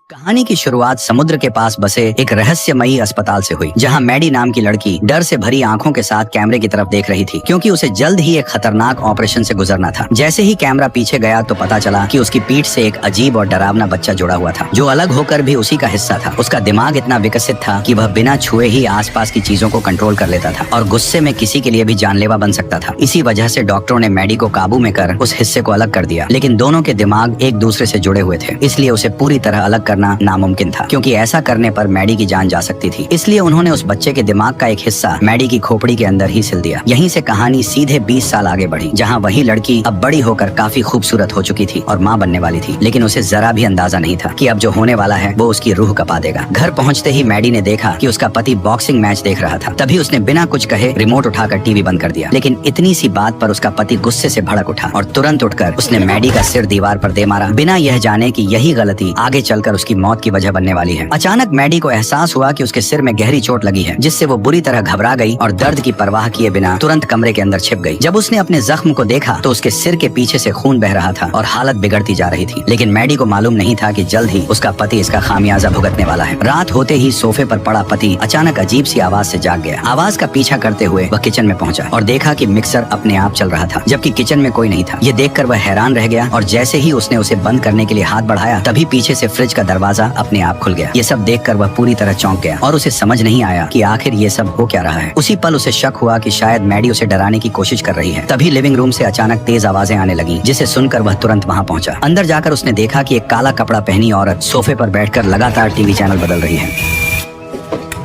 कहानी की शुरुआत समुद्र के पास बसे एक रहस्यमयी अस्पताल से हुई, जहां मैडी नाम की लड़की डर से भरी आंखों के साथ कैमरे की तरफ देख रही थी, क्योंकि उसे जल्द ही एक खतरनाक ऑपरेशन से गुजरना था। जैसे ही कैमरा पीछे गया तो पता चला कि उसकी पीठ से एक अजीब और डरावना बच्चा जुड़ा हुआ था, जो अलग होकर भी उसी का हिस्सा था। उसका दिमाग इतना विकसित था कि वह बिना छुए ही आसपास की चीजों को कंट्रोल कर लेता था और गुस्से में किसी के लिए भी जानलेवा बन सकता था। इसी वजह से डॉक्टरों ने मैडी को काबू में कर उस हिस्से को अलग कर दिया, लेकिन दोनों के दिमाग एक दूसरे से जुड़े हुए थे, इसलिए उसे पूरी तरह अलग करना नामुमकिन था, क्योंकि ऐसा करने पर मैडी की जान जा सकती थी। इसलिए उन्होंने उस बच्चे के दिमाग का एक हिस्सा मैडी की खोपड़ी के अंदर ही सिल दिया। यहीं से कहानी सीधे 20 साल आगे बढ़ी, जहां वही लड़की अब बड़ी होकर काफी खूबसूरत हो चुकी थी और मां बनने वाली थी, लेकिन उसे जरा भी अंदाजा नहीं था कि अब जो होने वाला है वो उसकी रूह कपा देगा। घर पहुंचते ही मैडी ने देखा कि उसका पति बॉक्सिंग मैच देख रहा था। तभी उसने बिना कुछ कहे रिमोट उठाकर टीवी बंद कर दिया, लेकिन इतनी सी बात पर उसका पति गुस्से से भड़क उठा और तुरंत उठकर उसने मैडी का सिर दीवार पर दे मारा, बिना यह जाने कि यही गलती आगे चलकर उसकी मौत की वजह बनने वाली है। अचानक मैडी को एहसास हुआ कि उसके सिर में गहरी चोट लगी है, जिससे वो बुरी तरह घबरा गई और दर्द की परवाह किए बिना तुरंत कमरे के अंदर छिप गई। जब उसने अपने जख्म को देखा तो उसके सिर के पीछे से खून बह रहा था और हालत बिगड़ती जा रही थी, लेकिन मैडी को मालूम नहीं था कि जल्द ही उसका पति इसका खामियाजा भुगतने वाला है। रात होते ही सोफे पर पड़ा पति अचानक अजीब सी आवाज से जाग गया। आवाज का पीछा करते हुए वह किचन में पहुंचा और देखा कि मिक्सर अपने आप चल रहा था, जबकि किचन में कोई नहीं था। ये देखकर वह हैरान रह गया और जैसे ही उसने उसे बंद करने के लिए हाथ बढ़ाया, तभी पीछे से फ्रिज का दरवाजा अपने आप खुल गया। ये सब देखकर वह पूरी तरह चौंक गया और उसे समझ नहीं आया कि आखिर ये सब हो क्या रहा है। उसी पल उसे शक हुआ कि शायद मैडी उसे डराने की कोशिश कर रही है। तभी लिविंग रूम से अचानक तेज आवाजें आने लगी, जिसे सुनकर वह तुरंत वहां पहुंचा। अंदर जाकर उसने देखा कि एक काला कपड़ा पहनी औरत सोफे पर बैठकर लगातार टीवी चैनल बदल रही है।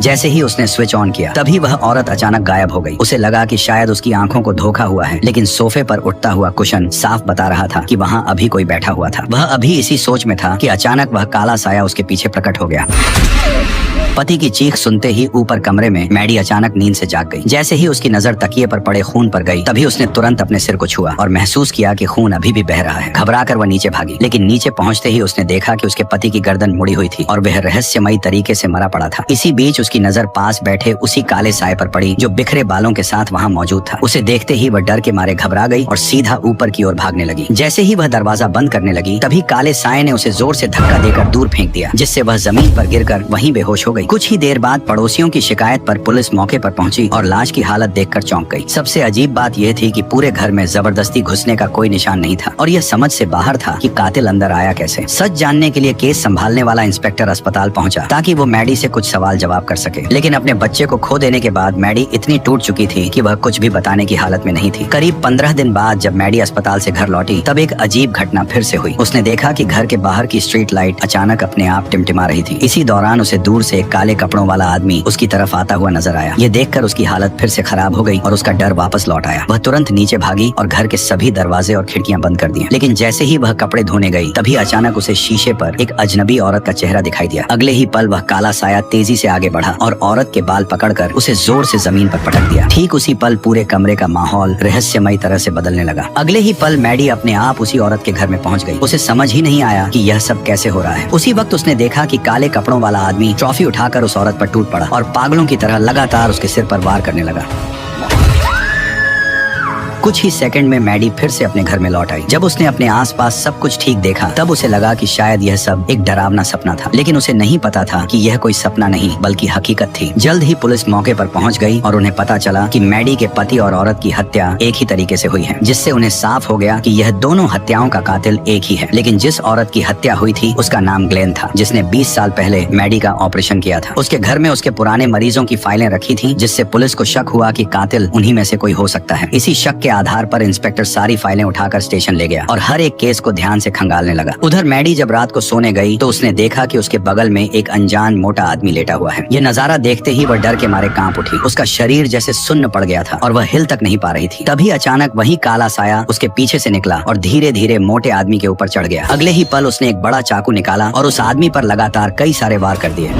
जैसे ही उसने स्विच ऑन किया, तभी वह औरत अचानक गायब हो गई। उसे लगा कि शायद उसकी आंखों को धोखा हुआ है, लेकिन सोफे पर उठता हुआ कुशन साफ बता रहा था कि वहां अभी कोई बैठा हुआ था। वह अभी इसी सोच में था कि अचानक वह काला साया उसके पीछे प्रकट हो गया। पति की चीख सुनते ही ऊपर कमरे में मैडी अचानक नींद से जाग गई। जैसे ही उसकी नजर तकिए पर पड़े खून पर गई, तभी उसने तुरंत अपने सिर को छुआ और महसूस किया कि खून अभी भी बह रहा है। घबराकर वह नीचे भागी, लेकिन नीचे पहुंचते ही उसने देखा कि उसके पति की गर्दन मुड़ी हुई थी और वह रहस्यमयी तरीके से मरा पड़ा था। इसी बीच उसकी नजर पास बैठे उसी काले साए पर पड़ी, जो बिखरे बालों के साथ वहाँ मौजूद था। उसे देखते ही वह डर के मारे घबरा गई और सीधा ऊपर की ओर भागने लगी। जैसे ही वह दरवाजा बंद करने लगी, तभी काले साए ने उसे जोर से धक्का देकर दूर फेंक दिया, जिससे वह जमीन पर गिरकर वहीं बेहोश हो गई। कुछ ही देर बाद पड़ोसियों की शिकायत पर पुलिस मौके पर पहुंची और लाश की हालत देखकर चौंक गई। सबसे अजीब बात यह थी कि पूरे घर में जबरदस्ती घुसने का कोई निशान नहीं था और यह समझ से बाहर था कि कातिल अंदर आया कैसे। सच जानने के लिए केस संभालने वाला इंस्पेक्टर अस्पताल पहुंचा, ताकि वो मैडी से कुछ सवाल जवाब कर सके, लेकिन अपने बच्चे को खो देने के बाद मैडी इतनी टूट चुकी थी कि वह कुछ भी बताने की हालत में नहीं थी। करीब 15 दिन बाद जब मैडी अस्पताल से घर लौटी, तब एक अजीब घटना फिर से हुई। उसने देखा कि घर के बाहर की स्ट्रीट लाइट अचानक अपने आप टिमटिमा रही थी। इसी दौरान उसे दूर से एक काले कपड़ों वाला आदमी उसकी तरफ आता हुआ नजर आया। ये देखकर उसकी हालत फिर से खराब हो गई और उसका डर वापस लौट आया। वह तुरंत नीचे भागी और घर के सभी दरवाजे और खिड़कियां बंद कर दी। लेकिन जैसे ही वह कपड़े धोने गई, तभी अचानक उसे शीशे पर एक अजनबी औरत का चेहरा दिखाई दिया। अगले ही पल वह काला साया तेजी से आगे बढ़ा और औरत के बाल पकड़कर उसे जोर से जमीन पर पटक दिया। ठीक उसी पल पूरे कमरे का माहौल रहस्यमयी तरह से बदलने लगा। अगले ही पल मैडी अपने आप उसी औरत के घर में पहुंच गई। उसे समझ ही नहीं आया कि यह सब कैसे हो रहा है। उसी वक्त उसने देखा कि काले कपड़ों वाला आदमी ट्रॉफी उठाकर उस औरत पर टूट पड़ा और पागलों की तरह लगातार उसके सिर पर वार करने लगा। कुछ ही सेकंड में मैडी फिर से अपने घर में लौट आई। जब उसने अपने आसपास सब कुछ ठीक देखा, तब उसे लगा कि शायद यह सब एक डरावना सपना था, लेकिन उसे नहीं पता था कि यह कोई सपना नहीं बल्कि हकीकत थी। जल्द ही पुलिस मौके पर पहुंच गई और उन्हें पता चला कि मैडी के पति और औरत की हत्या एक ही तरीके से हुई है, जिससे उन्हें साफ हो गया कि यह दोनों हत्याओं का कातिल एक ही है। लेकिन जिस औरत की हत्या हुई थी उसका नाम ग्लेन था, जिसने 20 साल पहले मैडी का ऑपरेशन किया था। उसके घर में उसके पुराने मरीजों की फाइलें रखी थी, जिससे पुलिस को शक हुआ कि कातिल उन्हीं में से कोई हो सकता है। इसी शक के आधार पर इंस्पेक्टर सारी फाइलें उठाकर स्टेशन ले गया और हर एक केस को ध्यान से खंगालने लगा। उधर मैडी जब रात को सोने गई तो उसने देखा कि उसके बगल में एक अनजान मोटा आदमी लेटा हुआ है। यह नजारा देखते ही वह डर के मारे कांप उठी। उसका शरीर जैसे सुन्न पड़ गया था और वह हिल तक नहीं पा रही थी। तभी अचानक वही काला साया उसके पीछे से निकला और धीरे धीरे मोटे आदमी के ऊपर चढ़ गया। अगले ही पल उसने एक बड़ा चाकू निकाला और उस आदमी पर लगातार कई सारे वार कर दिए।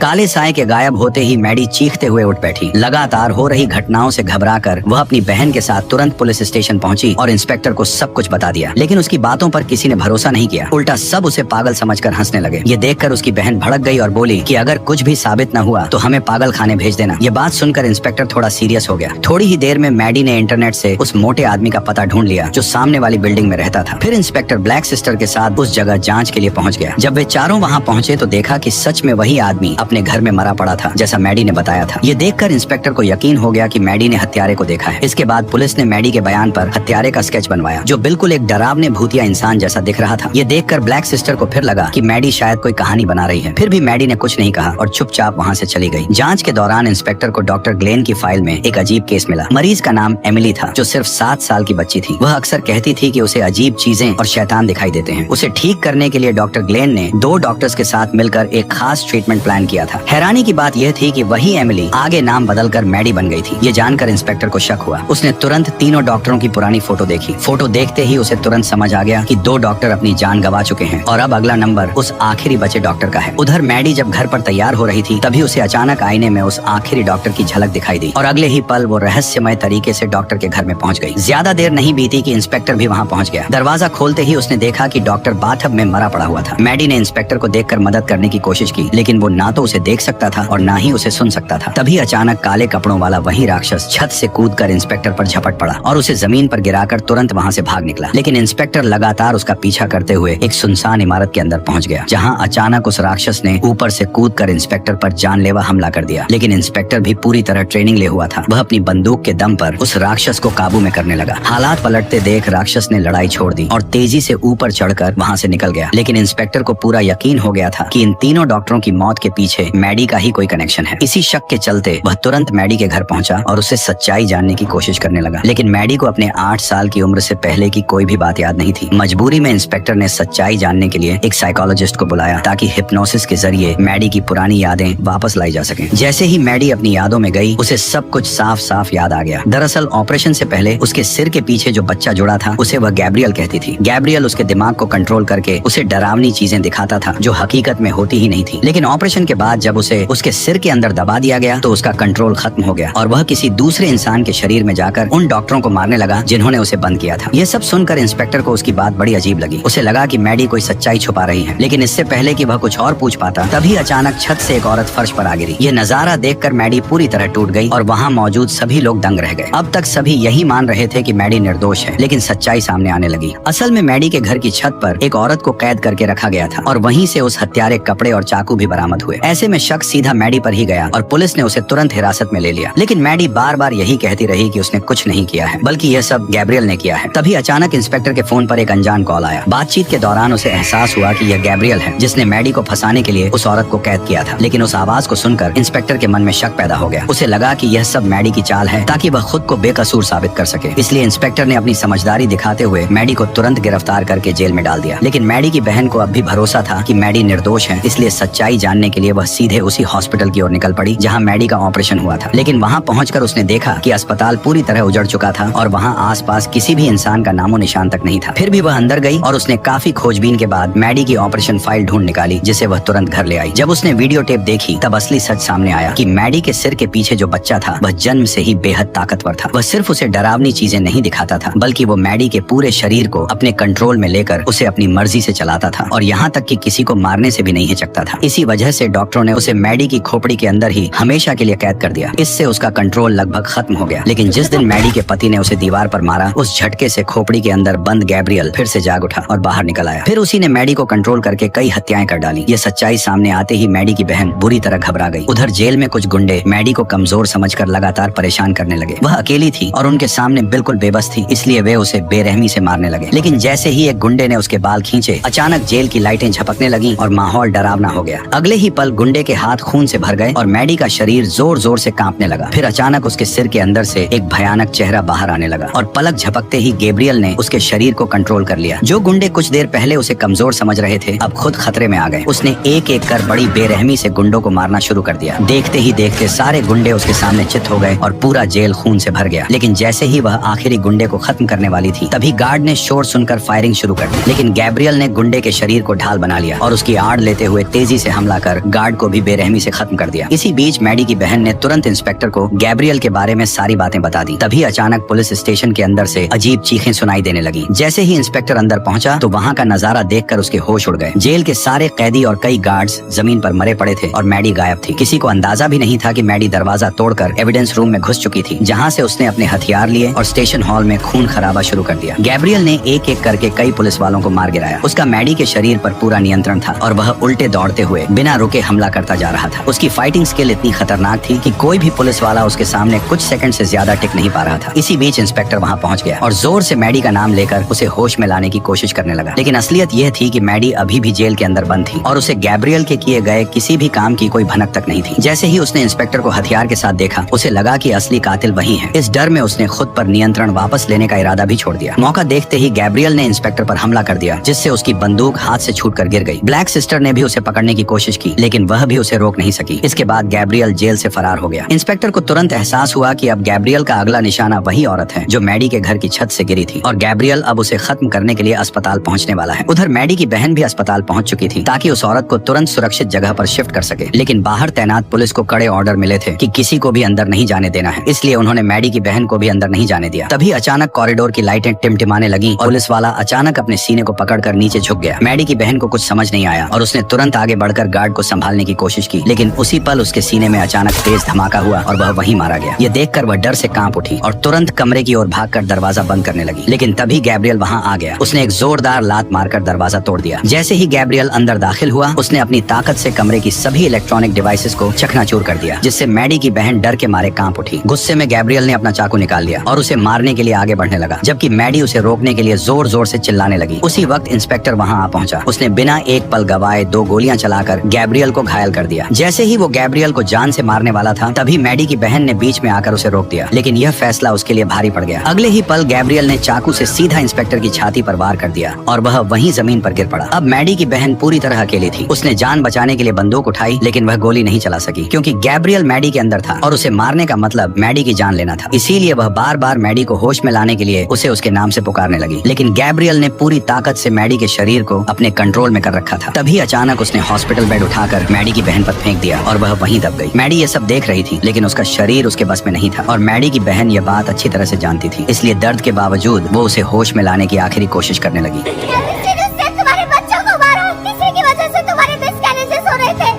काले साए के गायब होते ही मैडी चीखते हुए उठ बैठी। लगातार हो रही घटनाओं से घबराकर वह अपनी बहन के साथ तुरंत पुलिस स्टेशन पहुंची और इंस्पेक्टर को सब कुछ बता दिया। लेकिन उसकी बातों पर किसी ने भरोसा नहीं किया, उल्टा सब उसे पागल समझकर हंसने लगे। ये देखकर उसकी बहन भड़क गई और बोली कि अगर कुछ भी साबित न हुआ तो हमें पागल खाने भेज देना। ये बात सुनकर इंस्पेक्टर थोड़ा सीरियस हो गया। थोड़ी ही देर में मैडी ने इंटरनेट से उस मोटे आदमी का पता ढूंढ लिया जो सामने वाली बिल्डिंग में रहता था। फिर इंस्पेक्टर ब्लैक सिस्टर के साथ उस जगह जांच के लिए पहुंच गया। जब वे चारों वहां पहुंचे तो देखा कि सच में वही आदमी अपने घर में मरा पड़ा था जैसा मैडी ने बताया था। ये देखकर इंस्पेक्टर को यकीन हो गया कि मैडी ने हत्यारे को देखा है। इसके बाद पुलिस ने मैडी के बयान पर हत्यारे का स्केच बनवाया जो बिल्कुल एक डरावने भूतिया इंसान जैसा दिख रहा था। ये देखकर ब्लैक सिस्टर को फिर लगा कि मैडी शायद कोई कहानी बना रही है। फिर भी मैडी ने कुछ नहीं कहा और चुपचाप वहाँ से चली गई। जांच के दौरान इंस्पेक्टर को डॉक्टर ग्लेन की फाइल में एक अजीब केस मिला। मरीज का नाम एमिली था जो सिर्फ 7 साल की बच्ची थी। वह अक्सर कहती थी कि उसे अजीब चीजें और शैतान दिखाई देते हैं। उसे ठीक करने के लिए डॉक्टर ग्लेन ने 2 डॉक्टर्स के साथ मिलकर एक खास ट्रीटमेंट प्लान किया था। हैरानी की बात यह थी कि वही एमिली आगे नाम बदलकर मैडी बन गई थी। ये जानकर इंस्पेक्टर को शक हुआ। उसने तुरंत तीनों डॉक्टरों की पुरानी फोटो देखी। फोटो देखते ही उसे तुरंत समझ आ गया कि 2 डॉक्टर अपनी जान गंवा चुके हैं और अब अगला नंबर उस आखिरी बचे डॉक्टर का है। उधर मैडी जब घर पर तैयार हो रही थी तभी उसे अचानक आईने में उस आखिरी डॉक्टर की झलक दिखाई दी और अगले ही पल वो रहस्यमय तरीके से डॉक्टर के घर में पहुंच गई। ज्यादा देर नहीं बीती कि इंस्पेक्टर भी वहां पहुंच गया। दरवाजा खोलते ही उसने देखा कि डॉक्टर बाथटब में मरा पड़ा हुआ था। मैडी ने इंस्पेक्टर को देखकर मदद करने की कोशिश की लेकिन वो ना तो उसे देख सकता था और ना ही उसे सुन सकता था। तभी अचानक काले कपड़ों वाला वही राक्षस छत से कूदकर इंस्पेक्टर पर झपट पड़ा और उसे जमीन पर गिराकर तुरंत वहां से भाग निकला। लेकिन इंस्पेक्टर लगातार उसका पीछा करते हुए एक सुनसान इमारत के अंदर पहुंच गया जहां अचानक उस राक्षस ने ऊपर से कूदकर इंस्पेक्टर पर जानलेवा हमला कर दिया। लेकिन इंस्पेक्टर भी पूरी तरह ट्रेनिंग ले हुआ था। वह अपनी बंदूक के दम पर उस राक्षस को काबू में करने लगा। हालात पलटते देख राक्षस ने लड़ाई छोड़ दी और तेजी से ऊपर चढ़कर वहां से निकल गया। लेकिन इंस्पेक्टर को पूरा यकीन हो गया था कि इन तीनों डॉक्टरों की मौत के पीछे मैडी का ही कोई कनेक्शन है। इसी शक के चलते वह तुरंत मैडी के घर पहुंचा और उससे सच्चाई जानने की कोशिश करने लगा। लेकिन मैडी को अपने 8 साल की उम्र से पहले की कोई भी बात याद नहीं थी। मजबूरी में इंस्पेक्टर ने सच्चाई जानने के लिए एक साइकोलॉजिस्ट को बुलाया ताकि हिप्नोसिस के जरिए मैडी की पुरानी यादें वापस लाई जा सकें। जैसे ही मैडी अपनी यादों में गई उसे सब कुछ साफ साफ याद आ गया। दरअसल ऑपरेशन से पहले उसके सिर के पीछे जो बच्चा जुड़ा था उसे वह गैब्रियल कहती थी। गैब्रियल उसके दिमाग को कंट्रोल करके उसे डरावनी चीजें दिखाता था जो हकीकत में होती ही नहीं थी। लेकिन ऑपरेशन के बाद जब उसे उसके सिर के अंदर दबा दिया गया तो उसका कंट्रोल खत्म हो गया और वह किसी दूसरे इंसान के शरीर में जाकर उन डॉक्टरों को मारने लगा जिन्होंने उसे बंद किया था। यह सब सुनकर इंस्पेक्टर को उसकी बात बड़ी अजीब लगी। उसे लगा कि मैडी कोई सच्चाई छुपा रही है। लेकिन इससे पहले कि वह कुछ और पूछ पाता तभी अचानक छत से एक औरत फर्श पर आ गिरी। यह नजारा देखकर मैडी पूरी तरह टूट गई और वहाँ मौजूद सभी लोग दंग रह गए। अब तक सभी यही मान रहे थे कि मैडी निर्दोष है लेकिन सच्चाई सामने आने लगी। असल में मैडी के घर की छत पर एक औरत को कैद करके रखा गया था और वहीं से उस हत्यारे कपड़े और चाकू भी बरामद हुए। ऐसे में शक सीधा मैडी पर ही गया और पुलिस ने उसे तुरंत हिरासत में ले लिया। लेकिन मैडी बार बार यही कहती रही कि उसने कुछ नहीं किया है बल्कि यह सब गैब्रियल ने किया है। तभी अचानक इंस्पेक्टर के फोन पर एक अनजान कॉल आया। बातचीत के दौरान उसे एहसास हुआ कि यह गैब्रियल है जिसने मैडी को फंसाने के लिए उस औरत को कैद किया था। लेकिन उस आवाज को सुनकर इंस्पेक्टर के मन में शक पैदा हो गया। उसे लगा कि यह सब मैडी की चाल है ताकि वह खुद को बेकसूर साबित कर सके। इसलिए इंस्पेक्टर ने अपनी समझदारी दिखाते हुए मैडी को तुरंत गिरफ्तार करके जेल में डाल दिया। लेकिन मैडी की बहन को अब भी भरोसा था कि मैडी निर्दोष है, इसलिए सच्चाई जानने के लिए वह सीधे उसी हॉस्पिटल की ओर निकल पड़ी जहां मैडी का ऑपरेशन हुआ था। लेकिन वहां पहुंचकर उसने देखा कि अस्पताल पूरी तरह उजड़ चुका था और वहां आसपास किसी भी इंसान का नामो निशान तक नहीं था। फिर भी वह अंदर गई और उसने काफी खोजबीन के बाद मैडी की ऑपरेशन फाइल ढूंढ निकाली जिसे वह तुरंत घर ले आई। जब उसने वीडियो टेप देखी तब असली सच सामने आया कि मैडी के सिर के पीछे जो बच्चा था वह जन्म से ही बेहद ताकतवर था। वह सिर्फ उसे डरावनी चीजें नहीं दिखाता था बल्कि वो मैडी के पूरे शरीर को अपने कंट्रोल में लेकर उसे अपनी मर्जी से चलाता था और यहाँ तक कि किसी को मारने से भी नहीं हिचकता था। इसी वजह से डॉक्टरों ने उसे मैडी की खोपड़ी के अंदर ही हमेशा के लिए कैद कर दिया। इससे उसका कंट्रोल लगभग खत्म हो गया। लेकिन जिस दिन मैडी के पति ने उसे दीवार पर मारा उस झटके से खोपड़ी के अंदर बंद गैब्रियल फिर से जाग उठा और बाहर निकल आया। फिर उसी ने मैडी को कंट्रोल करके कई हत्याएं कर डाली। ये सच्चाई सामने आते ही मैडी की बहन बुरी तरह घबरा गई। उधर जेल में कुछ गुंडे मैडी को कमजोर समझकर लगातार परेशान करने लगे। वह अकेली थी और उनके सामने बिल्कुल बेबस थी, इसलिए वे उसे बेरहमी से मारने लगे। लेकिन जैसे ही एक गुंडे ने उसके बाल खींचे अचानक जेल की लाइटें झपकने लगी और माहौल डरावना हो गया। अगले ही पल गुंडे के हाथ खून से भर गए और मैडी का शरीर जोर जोर से कांपने लगा। फिर अचानक उसके सिर के अंदर से एक भयानक चेहरा बाहर आने लगा और पलक झपकते ही गैब्रियल ने उसके शरीर को कंट्रोल कर लिया। जो गुंडे कुछ देर पहले उसे कमजोर समझ रहे थे अब खुद खतरे में आ गए। उसने एक एक कर बड़ी बेरहमी से गुंडों को मारना शुरू कर दिया। देखते ही देखते सारे गुंडे उसके सामने चित हो गए और पूरा जेल खून से भर गया। लेकिन जैसे ही वह आखिरी गुंडे को खत्म करने वाली थी तभी गार्ड ने शोर सुनकर फायरिंग शुरू कर दी। लेकिन गैब्रियल ने गुंडे के शरीर को ढाल बना लिया और उसकी आड़ लेते हुए तेजी से हमला कर गार्ड को भी बेरहमी से खत्म कर दिया। इसी बीच मैडी की बहन ने तुरंत इंस्पेक्टर को गैब्रियल के बारे में सारी बातें बता दी। तभी अचानक पुलिस स्टेशन के अंदर से अजीब चीखें सुनाई देने लगी। जैसे ही इंस्पेक्टर अंदर पहुंचा तो वहाँ का नजारा देखकर उसके होश उड़ गए। जेल के सारे कैदी और कई गार्ड्स जमीन पर मरे पड़े थे और मैडी गायब थी। किसी को अंदाजा भी नहीं था कि मैडी दरवाजा तोड़कर एविडेंस रूम में घुस चुकी थी, जहाँ से उसने अपने हथियार लिए और स्टेशन हॉल में खून खराबा शुरू कर दिया। गैब्रियल ने एक एक करके कई पुलिस वालों को मार गिराया। उसका मैडी के शरीर पर पूरा नियंत्रण था और वह उल्टे दौड़ते हुए बिना रुके हमला करता जा रहा था। उसकी फाइटिंग स्किल इतनी खतरनाक थी कि कोई भी पुलिस वाला उसके सामने कुछ सेकंड से ज्यादा टिक नहीं पा रहा था। इसी बीच इंस्पेक्टर वहाँ पहुँच गया और जोर से मैडी का नाम लेकर उसे होश में लाने की कोशिश करने लगा। लेकिन असलियत यह थी कि मैडी अभी भी जेल के अंदर बंद थी और उसे गैब्रियल के किए गए किसी भी काम की कोई भनक तक नहीं थी। जैसे ही उसने इंस्पेक्टर को हथियार के साथ देखा, उसे लगा कि असली कातिल वही है। इस डर में उसने खुद पर नियंत्रण वापस लेने का इरादा भी छोड़ दिया। मौका देखते ही गैब्रियल ने इंस्पेक्टर पर हमला कर दिया, जिससे उसकी बंदूक हाथ से छूटकर गिर गई। ब्लैक सिस्टर ने भी उसे पकड़ने की कोशिश की, लेकिन वह भी उसे रोक नहीं सकी। इसके बाद गैब्रियल जेल से फरार हो गया। इंस्पेक्टर को तुरंत एहसास हुआ कि अब गैब्रियल का अगला निशाना वही औरत है जो मैडी के घर की छत से गिरी थी और गैब्रियल अब उसे खत्म करने के लिए अस्पताल पहुंचने वाला है। उधर मैडी की बहन भी अस्पताल पहुंच चुकी थी ताकि उस औरत को तुरंत सुरक्षित जगह पर शिफ्ट कर सके। लेकिन बाहर तैनात पुलिस को कड़े ऑर्डर मिले थे कि किसी को भी अंदर नहीं जाने देना है, इसलिए उन्होंने मैडी की बहन को भी अंदर नहीं जाने दिया। तभी अचानक कॉरिडोर की लाइटें टिमटिमाने लगी और पुलिस वाला अचानक अपने सीने को पकड़कर नीचे झुक गया। मैडी की बहन को कुछ समझ नहीं आया और उसने तुरंत आगे बढ़कर गार्ड को संभालने की कोशिश की, लेकिन उसी पल उसके सीने में अचानक तेज धमाका हुआ और वह वहीं मारा गया। ये देखकर वह डर से कांप उठी और तुरंत कमरे की ओर भागकर दरवाजा बंद करने लगी। लेकिन तभी गैब्रियल वहाँ आ गया। उसने एक जोरदार लात मारकर दरवाजा तोड़ दिया। जैसे ही गैब्रियल अंदर दाखिल हुआ, उसने अपनी ताकत से कमरे की सभी इलेक्ट्रॉनिक डिवाइसेस को चकनाचूर कर दिया, जिससे मैडी की बहन डर के मारे कांप उठी। गुस्से में गैब्रियल ने अपना चाकू निकाल लिया और उसे मारने के लिए आगे बढ़ने लगा, जबकि मैडी उसे रोकने के लिए जोर जोर से चिल्लाने लगी। उसी वक्त इंस्पेक्टर वहाँ आ पहुंचा। उसने बिना एक पल गवाए 2 गोलियां चलाकर गैब्रियल को घायल कर दिया। जैसे ही वो गैब्रियल को जान से मारने वाला था, तभी मैडी की बहन ने बीच में आकर उसे रोक दिया, लेकिन यह फैसला उसके लिए भारी पड़ गया। अगले ही पल गैब्रियल ने चाकू से सीधा इंस्पेक्टर की छाती पर वार कर दिया और वह वहीं जमीन पर गिर पड़ा। अब मैडी की बहन पूरी तरह अकेली थी। उसने जान बचाने के लिए बंदूक उठाई, लेकिन वह गोली नहीं चला सकी क्योंकि गैब्रियल मैडी के अंदर था और उसे मारने का मतलब मैडी की जान लेना था। इसीलिए वह बार बार मैडी को होश में लाने के लिए उसे उसके नाम से पुकारने लगी, लेकिन गैब्रियल ने पूरी ताकत से मैडी के शरीर को अपने कंट्रोल में कर रखा था। तभी अचानक उसने हॉस्पिटल बेड उठाकर मैडी की बहन पर फेंक दिया और वह वहीं दब गई। मैडी ये सब देख रही थी, लेकिन उसका शरीर उसके बस में नहीं था और मैडी की बहन ये बात अच्छी तरह से जानती थी। इसलिए दर्द के बावजूद वो उसे होश में लाने की आखिरी कोशिश करने लगी।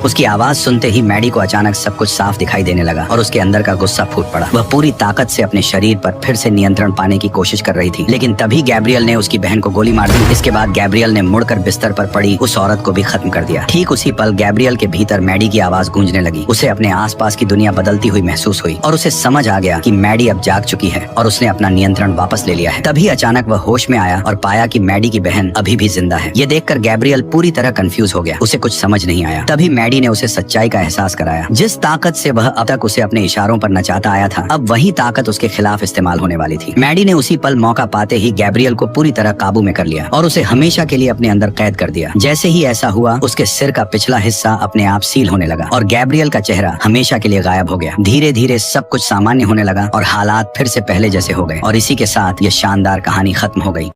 उसकी आवाज सुनते ही मैडी को अचानक सब कुछ साफ दिखाई देने लगा और उसके अंदर का गुस्सा फूट पड़ा। वह पूरी ताकत से अपने शरीर पर फिर से नियंत्रण पाने की कोशिश कर रही थी, लेकिन तभी गैब्रियल ने उसकी बहन को गोली मार दी। इसके बाद गैब्रियल ने मुड़कर बिस्तर पर पड़ी उस औरत को भी खत्म कर दिया। ठीक उसी पल गैब्रियल के भीतर मैडी की आवाज गूंजने लगी। उसे अपने आसपास की दुनिया बदलती हुई महसूस हुई और उसे समझ आ गया कि मैडी अब जाग चुकी है और उसने अपना नियंत्रण वापस ले लिया है। तभी अचानक वह होश में आया और पाया कि मैडी की बहन अभी भी जिंदा है। ये देखकर गैब्रियल पूरी तरह कंफ्यूज हो गया। उसे कुछ समझ नहीं आया। तभी मैडी ने उसे सच्चाई का एहसास कराया। जिस ताकत से वह अब तक उसे अपने इशारों पर नचाता आया था, अब वही ताकत उसके खिलाफ इस्तेमाल होने वाली थी। मैडी ने उसी पल मौका पाते ही गैब्रियल को पूरी तरह काबू में कर लिया और उसे हमेशा के लिए अपने अंदर कैद कर दिया। जैसे ही ऐसा हुआ, उसके सिर का पिछला हिस्सा अपने आप सील होने लगा और गैब्रियल का चेहरा हमेशा के लिए गायब हो गया। धीरे धीरे सब कुछ सामान्य होने लगा और हालात फिर से पहले जैसे हो गए और इसी के साथ ये शानदार कहानी खत्म हो गई।